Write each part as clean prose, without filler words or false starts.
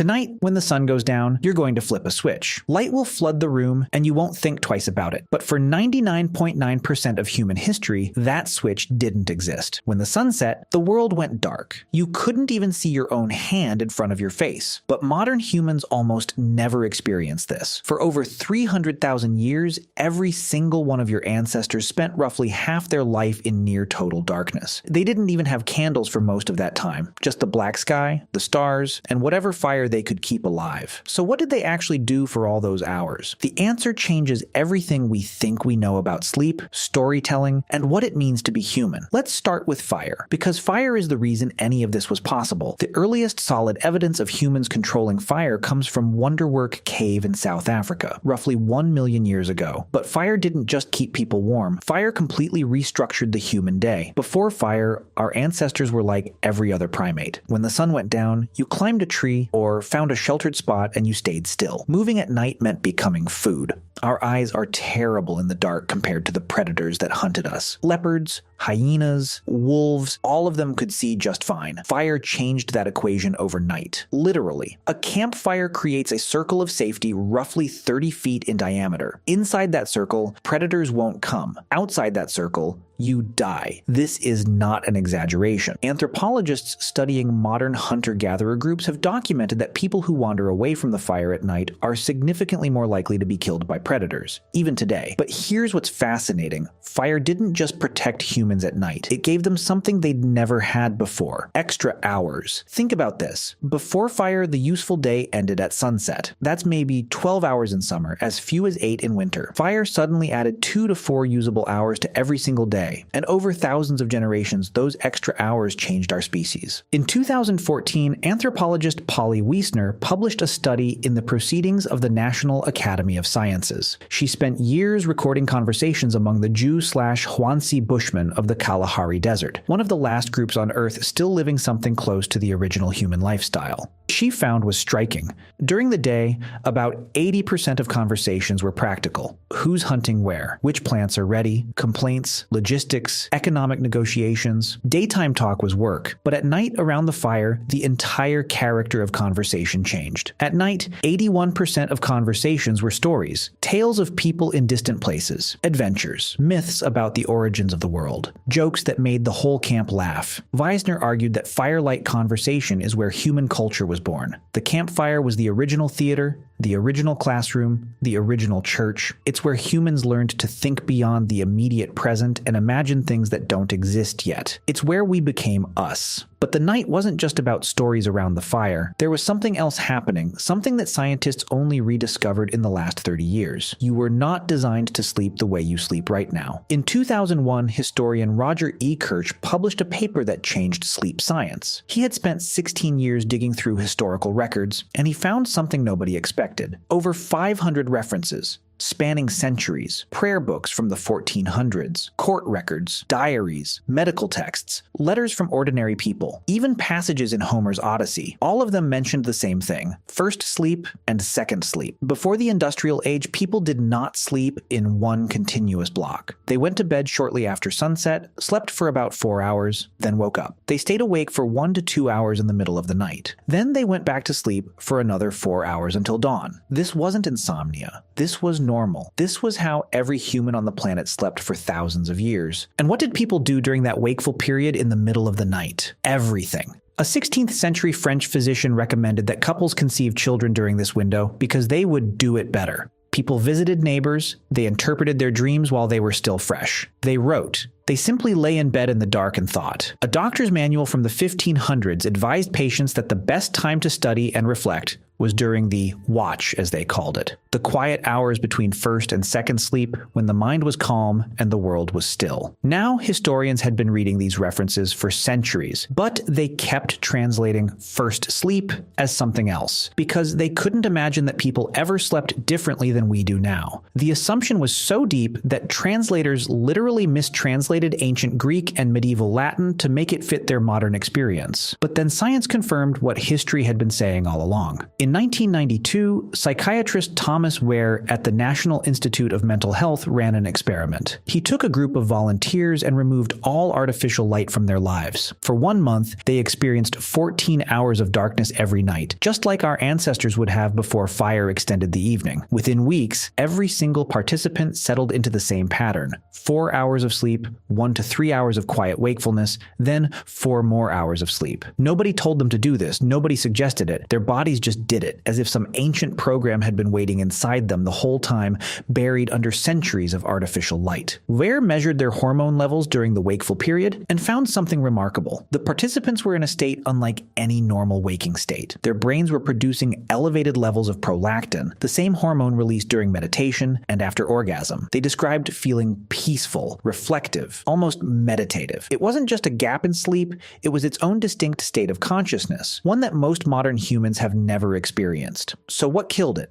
Tonight, when the sun goes down, you're going to flip a switch. Light will flood the room, and you won't think twice about it. But for 99.9% of human history, that switch didn't exist. When the sun set, the world went dark. You couldn't even see your own hand in front of your face. But modern humans almost never experience this. For over 300,000 years, every single one of your ancestors spent roughly half their life in near total darkness. They didn't even have candles for most of that time, just the black sky, the stars, and whatever fire they could keep alive. So what did they actually do for all those hours? The answer changes everything we think we know about sleep, storytelling, and what it means to be human. Let's start with fire, because fire is the reason any of this was possible. The earliest solid evidence of humans controlling fire comes from Wonderwork Cave in South Africa, roughly 1 million years ago. But fire didn't just keep people warm. Fire completely restructured the human day. Before fire, our ancestors were like every other primate. When the sun went down, you climbed a tree or found a sheltered spot and you stayed still. Moving at night meant becoming food. Our eyes are terrible in the dark compared to the predators that hunted us. Leopards, hyenas, wolves, all of them could see just fine. Fire changed that equation overnight. Literally. A campfire creates a circle of safety roughly 30 feet in diameter. Inside that circle, predators won't come. Outside that circle, you die. This is not an exaggeration. Anthropologists studying modern hunter-gatherer groups have documented that people who wander away from the fire at night are significantly more likely to be killed by predators, even today. But here's what's fascinating. Fire didn't just protect humans at night. It gave them something they'd never had before: extra hours. Think about this. Before fire, the useful day ended at sunset. That's maybe 12 hours in summer, as few as 8 in winter. Fire suddenly added 2 to 4 usable hours to every single day. And over thousands of generations, those extra hours changed our species. In 2014, anthropologist Polly Wiesner published a study in the Proceedings of the National Academy of Sciences. She spent years recording conversations among the Jew/Huansi Bushmen of the Kalahari Desert, one of the last groups on Earth still living something close to the original human lifestyle. She found was striking. During the day, about 80% of conversations were practical. Who's hunting where? Which plants are ready? Complaints, logistics, economic negotiations. Daytime talk was work, but at night around the fire, the entire character of conversation changed. At night, 81% of conversations were stories, tales of people in distant places, adventures, myths about the origins of the world, jokes that made the whole camp laugh. Wiesner argued that firelight conversation is where human culture was born. The campfire was the original theater, the original classroom, the original church. It's where humans learned to think beyond the immediate present and imagine things that don't exist yet. It's where we became us. But the night wasn't just about stories around the fire. There was something else happening, something that scientists only rediscovered in the last 30 years. You were not designed to sleep the way you sleep right now. In 2001, historian Roger E. Kirch published a paper that changed sleep science. He had spent 16 years digging through historical records, and he found something nobody expected. Over 500 references, spanning centuries, prayer books from the 1400s, court records, diaries, medical texts, letters from ordinary people, even passages in Homer's Odyssey. All of them mentioned the same thing: first sleep and second sleep. Before the industrial age, people did not sleep in one continuous block. They went to bed shortly after sunset, slept for about 4 hours, then woke up. They stayed awake for 1 to 2 hours in the middle of the night. Then they went back to sleep for another 4 hours until dawn. This wasn't insomnia. This was normal. This was how every human on the planet slept for thousands of years. And what did people do during that wakeful period in the middle of the night? Everything. A 16th century French physician recommended that couples conceive children during this window because they would do it better. People visited neighbors, they interpreted their dreams while they were still fresh. They wrote. They simply lay in bed in the dark and thought. A doctor's manual from the 1500s advised patients that the best time to study and reflect was during the watch, as they called it, the quiet hours between first and second sleep when the mind was calm and the world was still. Now, historians had been reading these references for centuries, but they kept translating first sleep as something else, because they couldn't imagine that people ever slept differently than we do now. The assumption was so deep that translators literally mistranslated ancient Greek and medieval Latin to make it fit their modern experience. But then science confirmed what history had been saying all along. In In 1992, psychiatrist Thomas Ware at the National Institute of Mental Health ran an experiment. He took a group of volunteers and removed all artificial light from their lives. For 1 month, they experienced 14 hours of darkness every night, just like our ancestors would have before fire extended the evening. Within weeks, every single participant settled into the same pattern: 4 hours of sleep, 1 to 3 hours of quiet wakefulness, then 4 more hours of sleep. Nobody told them to do this, nobody suggested it. Their bodies just did it, as if some ancient program had been waiting inside them the whole time, buried under centuries of artificial light. Ware measured their hormone levels during the wakeful period and found something remarkable. The participants were in a state unlike any normal waking state. Their brains were producing elevated levels of prolactin, the same hormone released during meditation and after orgasm. They described feeling peaceful, reflective, almost meditative. It wasn't just a gap in sleep, it was its own distinct state of consciousness, one that most modern humans have never experienced. So what killed it?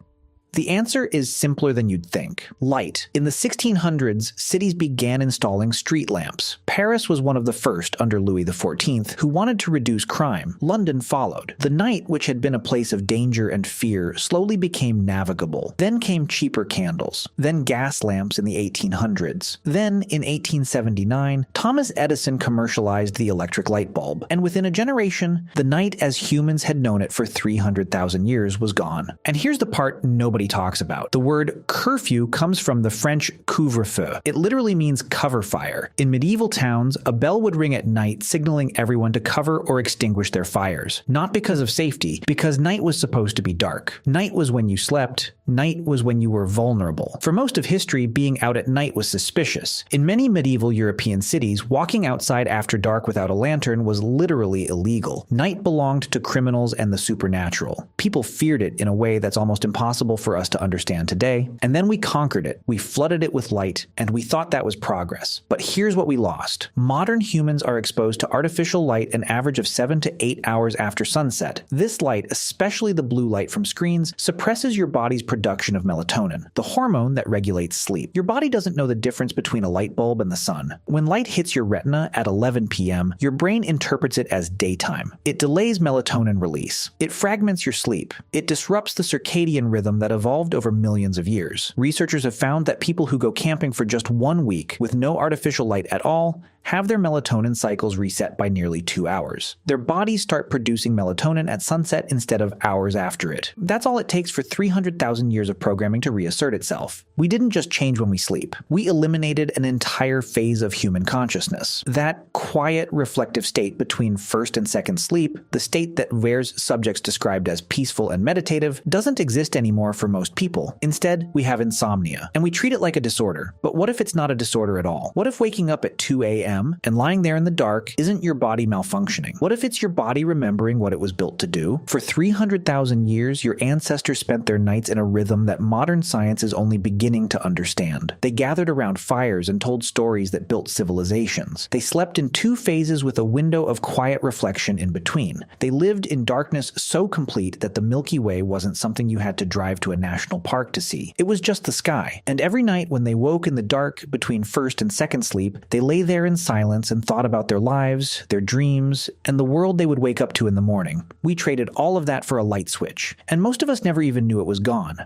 The answer is simpler than you'd think: light. In the 1600s, cities began installing street lamps. Paris was one of the first under Louis XIV, who wanted to reduce crime. London followed. The night, which had been a place of danger and fear, slowly became navigable. Then came cheaper candles. Then gas lamps in the 1800s. Then, in 1879, Thomas Edison commercialized the electric light bulb. And within a generation, the night as humans had known it for 300,000 years was gone. And here's the part nobody talks about. The word curfew comes from the French couvre-feu. It literally means cover fire. In medieval towns, a bell would ring at night signaling everyone to cover or extinguish their fires. Not because of safety, because night was supposed to be dark. Night was when you slept. Night was when you were vulnerable. For most of history, being out at night was suspicious. In many medieval European cities, walking outside after dark without a lantern was literally illegal. Night belonged to criminals and the supernatural. People feared it in a way that's almost impossible for us to understand today. And then we conquered it. We flooded it with light, and we thought that was progress. But here's what we lost. Modern humans are exposed to artificial light an average of 7 to 8 hours after sunset. This light, especially the blue light from screens, suppresses your body's production of melatonin, the hormone that regulates sleep. Your body doesn't know the difference between a light bulb and the sun. When light hits your retina at 11 p.m., your brain interprets it as daytime. It delays melatonin release. It fragments your sleep. It disrupts the circadian rhythm that evolved over millions of years. Researchers have found that people who go camping for just 1 week with no artificial light at all have their melatonin cycles reset by nearly 2 hours. Their bodies start producing melatonin at sunset instead of hours after it. That's all it takes for 300,000 years of programming to reassert itself. We didn't just change when we sleep. We eliminated an entire phase of human consciousness. That quiet, reflective state between first and second sleep, the state that Ware's subjects described as peaceful and meditative, doesn't exist anymore for most people. Instead, we have insomnia, and we treat it like a disorder. But what if it's not a disorder at all? What if waking up at 2 a.m. and lying there in the dark isn't your body malfunctioning? What if it's your body remembering what it was built to do? For 300,000 years, your ancestors spent their nights in a rhythm that modern science is only beginning to understand. They gathered around fires and told stories that built civilizations. They slept in 2 phases with a window of quiet reflection in between. They lived in darkness so complete that the Milky Way wasn't something you had to drive to a national park to see. It was just the sky. And every night when they woke in the dark between first and second sleep, they lay there in silence and thought about their lives, their dreams, and the world they would wake up to in the morning. We traded all of that for a light switch, and most of us never even knew it was gone.